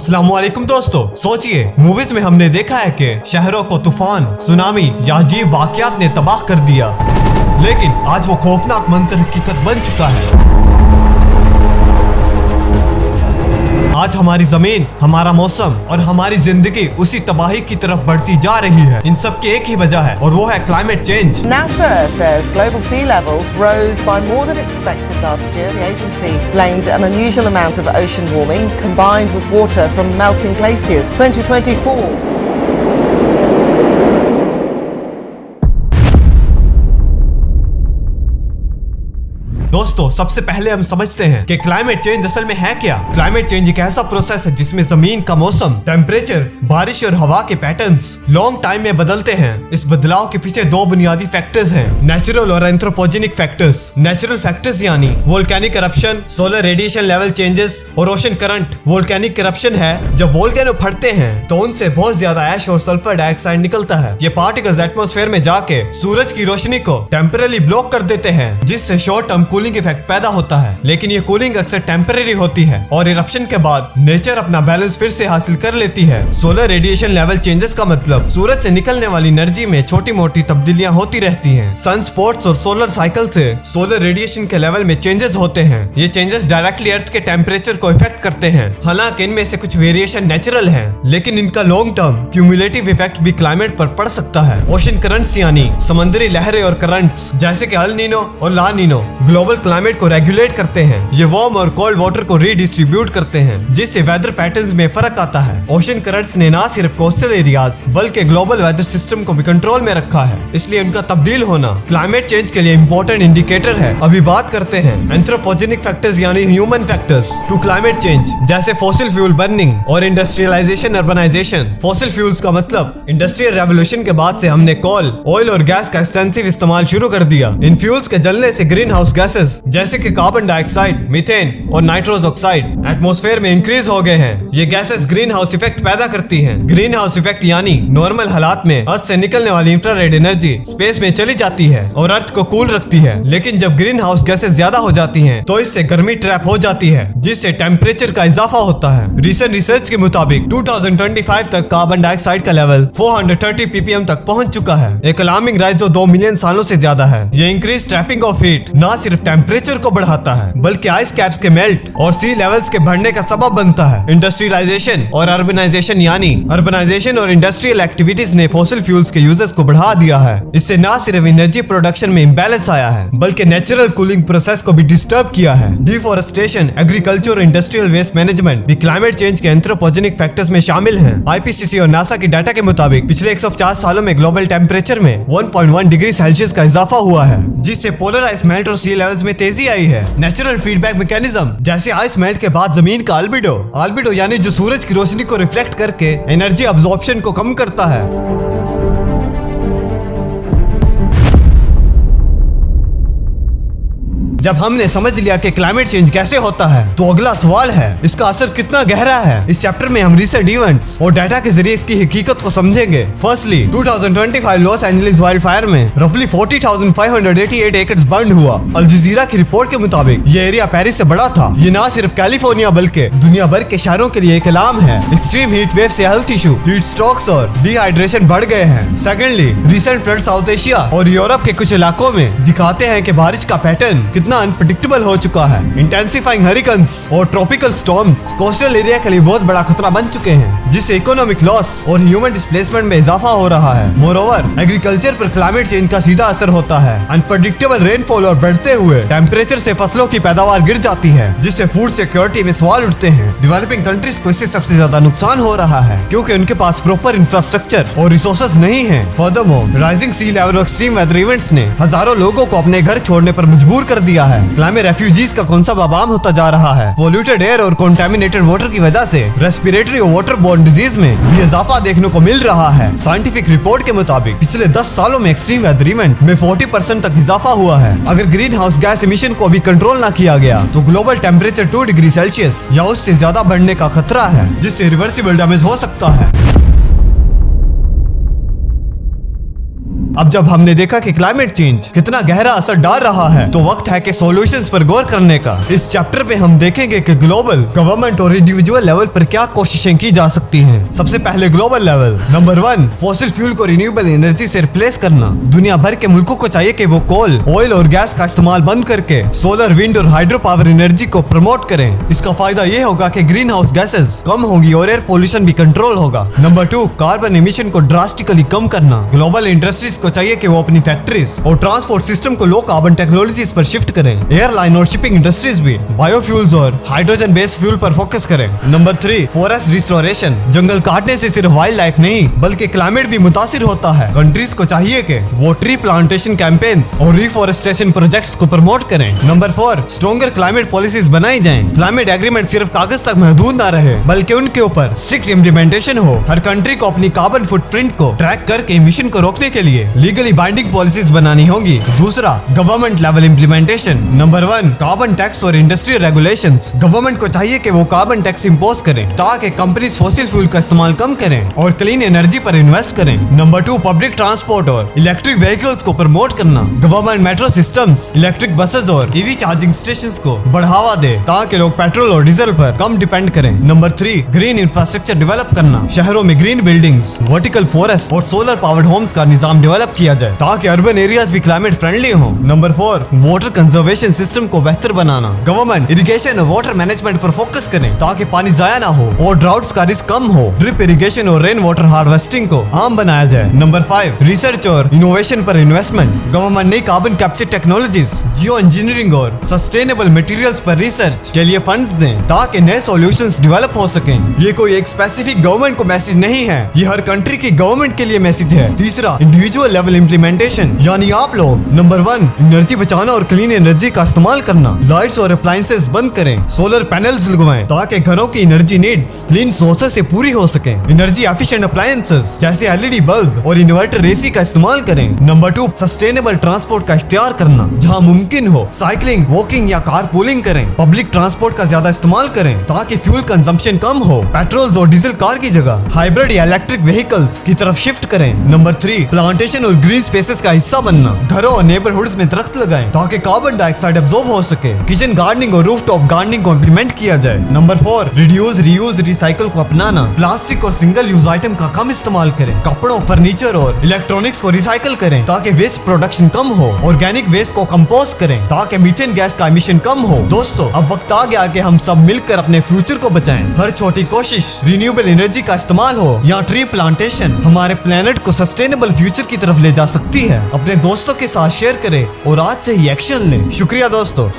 अस्सलामुअलैकुम दोस्तों, सोचिए मूवीज में हमने देखा है कि शहरों को तूफान, सुनामी या अजीब वाकयात ने तबाह कर दिया, लेकिन आज वो खौफनाक मंजर हकीकत बन चुका है। आज हमारी जमीन, हमारा मौसम और हमारी जिंदगी उसी तबाही की तरफ बढ़ती जा रही है। इन सब की एक ही वजह है और वो है climate change. NASA says global sea levels rose by more than expected last year. The agency blamed an unusual amount of ocean warming combined with water from melting glaciers. 2024. दोस्तों, सबसे पहले हम समझते हैं कि क्लाइमेट चेंज असल में है क्या। क्लाइमेट चेंज एक ऐसा प्रोसेस है जिसमें जमीन का मौसम, टेम्परेचर, बारिश और हवा के पैटर्न्स लॉन्ग टाइम में बदलते हैं। इस बदलाव के पीछे दो बुनियादी फैक्टर्स हैं, नेचुरल और एंथ्रोपोजेनिक फैक्टर्स। नेचुरल फैक्टर्स यानी volcanic corruption, solar radiation level changes और ओशन करंट। वोल्केनिक करप्शन है जब वोल्केनो फटते हैं तो उनसे बहुत ज्यादा ऐश और सल्फर डाइऑक्साइड निकलता है। ये पार्टिकल्स एटमॉस्फेयर में जाके सूरज की रोशनी को टेम्परेरी ब्लॉक कर देते हैं, जिससे शॉर्ट टर्म कूलिंग इफेक्ट पैदा होता है। लेकिन ये कूलिंग अक्सर टेम्परेरी होती है और इरप्शन के बाद नेचर अपना बैलेंस फिर से हासिल कर लेती है। सोलर रेडिएशन लेवल चेंजेस का मतलब सूरज से निकलने वाली एनर्जी में छोटी मोटी तब्दीलियां होती रहती हैं। सन स्पॉट्स और सोलर साइकिल से सोलर रेडिएशन के लेवल में चेंजेस होते हैं। ये चेंजेस डायरेक्टली अर्थ के टेम्परेचर को इफेक्ट करते हैं। हालांकि इनमें से कुछ वेरिएशन नेचुरल है, लेकिन इनका लॉन्ग टर्म क्यूमुलेटिव इफेक्ट भी क्लाइमेट पर पड़ सकता है। ओशन करंट्स यानी समुद्री लहरें और करंट्स जैसे कि अल नीनो और ला नीनो ग्लोबल क्लाइमेट को रेगुलेट करते हैं। ये वार्म और कोल्ड वाटर को रीडिस्ट्रीब्यूट करते हैं, जिससे वेदर पैटर्न्स में फर्क आता है। ओशन करंट्स ने ना सिर्फ कोस्टल एरियाज बल्कि ग्लोबल वेदर सिस्टम को भी कंट्रोल में रखा है, इसलिए उनका तब्दील होना क्लाइमेट चेंज के लिए इंपॉर्टेंट इंडिकेटर है। अभी बात करते हैं एंथ्रोपोजेनिक फैक्टर्स यानी human factors to climate change, जैसे फॉसिल फ्यूल बर्निंग और इंडस्ट्रियलाइजेशन, अर्बनाइजेशन। फॉसिल फ्यूल्स का मतलब इंडस्ट्रियल रेवोल्यूशन के बाद से हमने कोल, ऑयल और गैस का एक्सटेंसिव इस्तेमाल शुरू कर दिया। इन फ्यूल्स के जलने से ग्रीन हाउस गैसेस जैसे कि कार्बन डाइऑक्साइड, मीथेन और नाइट्रोस ऑक्साइड एटमॉस्फेयर में इंक्रीज हो गए हैं। ये गैसेस ग्रीन हाउस इफेक्ट पैदा करती हैं। ग्रीन हाउस इफेक्ट यानी नॉर्मल हालात में अर्थ से निकलने वाली इंफ्रारेड एनर्जी स्पेस में चली जाती है और अर्थ को कूल रखती है। लेकिन जब ग्रीन हाउस गैसेस ज्यादा हो जाती हैं, तो इससे गर्मी ट्रैप हो जाती है, जिससे टेम्परेचर का इजाफा होता है। रिसेंट रिसर्च के मुताबिक 2025 तक कार्बन डाइऑक्साइड का लेवल 430 ppm तक पहुंच चुका है, एक अलार्मिंग राइज जो 2 मिलियन सालों से ज्यादा है। ये इंक्रीज ट्रैपिंग ऑफ हीट न सिर्फ टेम्परेचर को बढ़ाता है बल्कि आइस कैप्स के मेल्ट और सी लेवल्स के बढ़ने का सबब बनता है। इंडस्ट्रियलाइजेशन और अर्बनाइजेशन यानी अर्बनाइजेशन और इंडस्ट्रियल एक्टिविटीज ने फॉसिल फ्यूल्स के यूजेस को बढ़ा दिया है। इससे न सिर्फ एनर्जी प्रोडक्शन में इम्बैलेंस आया है बल्कि नेचुरल कूलिंग प्रोसेस को भी डिस्टर्ब किया है। डिफॉरेस्टेशन, एग्रीकल्चर और इंडस्ट्रियल वेस्ट मैनेजमेंट भी क्लाइमेट चेंज के एंथ्रोपोजेनिक फैक्टर्स में शामिल हैं। आईपीसीसी और नासा की डाटा के मुताबिक पिछले 150 सालों में ग्लोबल टेम्परेचर में 1.1 डिग्री सेल्सियस का इजाफा हुआ है, जिससे पोलर आइस मेल्ट और सी लेवल्स में तेजी आई है। नेचुरल फीडबैक मैकेनिज्म जैसे आइस मेल्ट के बाद जमीन का अल्बिडो यानी जो सूरज की रोशनी को रिफ्लेक्ट करके एनर्जी अब्जॉर्प्शन को कम करता है। जब हमने समझ लिया कि क्लाइमेट चेंज कैसे होता है, तो अगला सवाल है इसका असर कितना गहरा है। इस चैप्टर में हम रिसेंट इवेंट्स और डाटा के जरिए इसकी हकीकत को समझेंगे। Firstly 2025 Los Angeles wild fire में रफली 40,588 एकड़ बर्न हुआ। अल जजीरा की रिपोर्ट के मुताबिक ये एरिया पेरिस से बड़ा था। ये ना सिर्फ कैलिफोर्निया बल्कि दुनिया भर के शहरों के लिए एक अलार्म है। एक्सट्रीम हीट वेव से हेल्थ इशू, हीट स्ट्रोक्स और डिहाइड्रेशन बढ़ गए हैं। Secondly recent flood south Asia और यूरोप के कुछ इलाकों में दिखाते हैं कि बारिश का पैटर्न अनप्रेडिक्टेबल हो चुका है। इंटेंसिफाइंग हरिकेन्स और ट्रॉपिकल स्टॉर्म्स कोस्टल एरिया के लिए बहुत बड़ा खतरा बन चुके हैं, जिससे इकोनॉमिक लॉस और ह्यूमन डिस्प्लेसमेंट में इजाफा हो रहा है। मोरओवर एग्रीकल्चर पर क्लाइमेट चेंज का सीधा असर होता है। अनप्रेडिक्टेबल रेनफॉल और बढ़ते हुए टेम्परेचर से फसलों की पैदावार गिर जाती है, जिससे फूड सिक्योरिटी में सवाल उठते हैं। डेवलपिंग कंट्रीज को इससे सबसे ज्यादा नुकसान हो रहा है, क्योंकि उनके पास प्रॉपर इंफ्रास्ट्रक्चर और रिसोर्सेज नहीं है। फर्दरमोर राइजिंग सी लेवल और एक्सट्रीम वेदर इवेंट्स ने हजारों लोगों को अपने घर छोड़ने पर मजबूर कर दिया है। क्लाइमेट रेफ्यूजीज का कौन सा आम होता जा रहा है। पोल्यूटेड एयर और कंटामिनेटेड वाटर की वजह से रेस्पिरेटरी और वाटर बोर्न डिजीज में भी इजाफा देखने को मिल रहा है। साइंटिफिक रिपोर्ट के मुताबिक पिछले 10 सालों में एक्सट्रीम वेदर इवेंट में 40% तक इजाफा हुआ है। अगर ग्रीन हाउस गैस इमिशन को भी कंट्रोल न किया गया तो ग्लोबल टेम्परेचर 2 डिग्री सेल्सियस या उससे ज्यादा बढ़ने का खतरा है, जिससे रिवर्सिबल डैमेज हो सकता है। अब जब हमने देखा कि क्लाइमेट चेंज कितना गहरा असर डाल रहा है, तो वक्त है कि सॉल्यूशंस पर गौर करने का। इस चैप्टर पे हम देखेंगे कि ग्लोबल, गवर्नमेंट और इंडिविजुअल लेवल पर क्या कोशिशें की जा सकती हैं। सबसे पहले global level. Number 1, fossil fuel को रिन्यूएबल एनर्जी से रिप्लेस करना। दुनिया भर के मुल्कों को चाहिए कि वो कोल, ऑयल और गैस का इस्तेमाल बंद करके सोलर, विंड और हाइड्रो पावर एनर्जी को प्रमोट करें। इसका फायदा ये होगा कि ग्रीन हाउस गैसेस कम होगी और एयर पोल्यूशन भी कंट्रोल होगा। नंबर 2, कार्बन एमिशन को ड्रास्टिकली कम करना। ग्लोबल इंडस्ट्रीज को चाहिए कि वो अपनी फैक्ट्रीज और ट्रांसपोर्ट सिस्टम को लो कार्बन टेक्नोलॉजीज पर शिफ्ट करें। एयरलाइन और शिपिंग इंडस्ट्रीज भी बायोफ्यूल्स और हाइड्रोजन बेस्ड फ्यूल पर फोकस करें। Number 3, forest restoration. जंगल काटने से सिर्फ वाइल्ड लाइफ नहीं बल्कि क्लाइमेट भी मुतासिर होता है। कंट्रीज को चाहिए कि वो ट्री प्लांटेशन कैंपेन्स और रिफॉरेस्टेशन प्रोजेक्ट्स को प्रमोट करें। नंबर 4, स्ट्रॉन्गर क्लाइमेट पॉलिसीज बनाई जाएं। क्लाइमेट एग्रीमेंट सिर्फ कागज तक महदूद ना रहे बल्कि उनके ऊपर स्ट्रिक्ट इम्प्लीमेंटेशन हो। हर कंट्री को अपनी कार्बन फुटप्रिंट को ट्रैक करके इमिशन को रोकने के लिए लीगली बाइंडिंग पॉलिसीज बनानी होगी। दूसरा, government level implementation. Number 1, carbon tax और इंडस्ट्रियल रेगुलेशंस। गवर्नमेंट को चाहिए कि वो कार्बन टैक्स इंपोज करें ताकि कंपनीज फॉसिल फ्यूल का इस्तेमाल कम करें और क्लीन एनर्जी पर इन्वेस्ट करें। नंबर 2, पब्लिक ट्रांसपोर्ट और इलेक्ट्रिक व्हीकल्स को प्रमोट करना। Government metro systems, electric buses और ईवी चार्जिंग स्टेशंस को बढ़ावा दे ताकि लोग पेट्रोल और डीजल पर कम डिपेंड करें। नंबर 3, ग्रीन इंफ्रास्ट्रक्चर डेवलप करना। शहरों में ग्रीन बिल्डिंग्स, वर्टिकल फॉरेस्ट और सोलर पावर्ड होम्स का निजाम डेवलप किया जाए ताकि अर्बन एरियाज भी क्लाइमेट फ्रेंडली हो। नंबर 4, वाटर कंजर्वेशन सिस्टम को बेहतर बनाना। गवर्नमेंट इरिगेशन और वाटर मैनेजमेंट पर फोकस करें ताकि पानी जाया ना हो और ड्राउट्स का रिस्क कम हो। ड्रिप इरिगेशन और रेन वाटर हार्वेस्टिंग को आम बनाया जाए। नंबर 5, रिसर्च और इनोवेशन पर इन्वेस्टमेंट। गवर्नमेंट नई कार्बन कैप्चर टेक्नोलॉजीज, जियो इंजीनियरिंग और सस्टेनेबल मटेरियल्स पर रिसर्च के लिए फंड्स दें ताकि नए सॉल्यूशंस डेवलप हो सकें। ये कोई एक स्पेसिफिक गवर्नमेंट को मैसेज नहीं है, ये हर कंट्री की गवर्नमेंट के लिए मैसेज है। तीसरा, इंडिविजुअल लेवल इम्प्लीमेंटेशन, यानी आप लोग। नंबर 1, एनर्जी बचाना और क्लीन एनर्जी का इस्तेमाल करना। लाइट्स और अप्लायंसेस बंद करें, सोलर पैनल्स लगवाएं ताकि घरों की एनर्जी नीड्स क्लीन सोर्सेस से पूरी हो सके। एनर्जी एफिशिएंट अप्लायंसेस जैसे एलईडी बल्ब और इन्वर्टर एसी का इस्तेमाल करें। नंबर 2, सस्टेनेबल ट्रांसपोर्ट का इख्तियार करना। जहां मुमकिन हो साइकिलिंग, वॉकिंग या कार पूलिंग करें। पब्लिक ट्रांसपोर्ट का ज्यादा इस्तेमाल करें ताकि फ्यूल कंजम्पशन कम हो। पेट्रोल और डीजल कार की जगह हाइब्रिड या इलेक्ट्रिक व्हीकल्स की तरफ शिफ्ट करें। नंबर 3, प्लांटेशन और ग्रीन स्पेसेस का हिस्सा बनना। घरों और नेबरहुड्स में दरख्त लगाएं ताकि कार्बन डाइऑक्साइड अब्सॉर्ब हो सके। किचन गार्डनिंग और रूफटॉप गार्डनिंग को इंप्लीमेंट किया जाए। नंबर 4, रिड्यूस, रीयूज, रिसाइकल को अपनाना। प्लास्टिक और सिंगल यूज आइटम का कम इस्तेमाल करें। कपड़ों, फर्नीचर और इलेक्ट्रॉनिक्स को रिसाइकल करें ताकि वेस्ट प्रोडक्शन कम हो। ऑर्गेनिक वेस्ट को कंपोस्ट करें ताकि मीथेन गैस का एमिशन कम हो। दोस्तों, अब वक्त आ गया कि हम सब मिलकर अपने फ्यूचर को बचाएं। हर छोटी कोशिश, रिन्यूएबल एनर्जी का इस्तेमाल हो या ट्री प्लांटेशन, हमारे प्लेनेट को सस्टेनेबल फ्यूचर की तरफ ले जा सकती है। अपने दोस्तों के साथ शेयर करें और आज से ही एक्शन लें। शुक्रिया दोस्तों।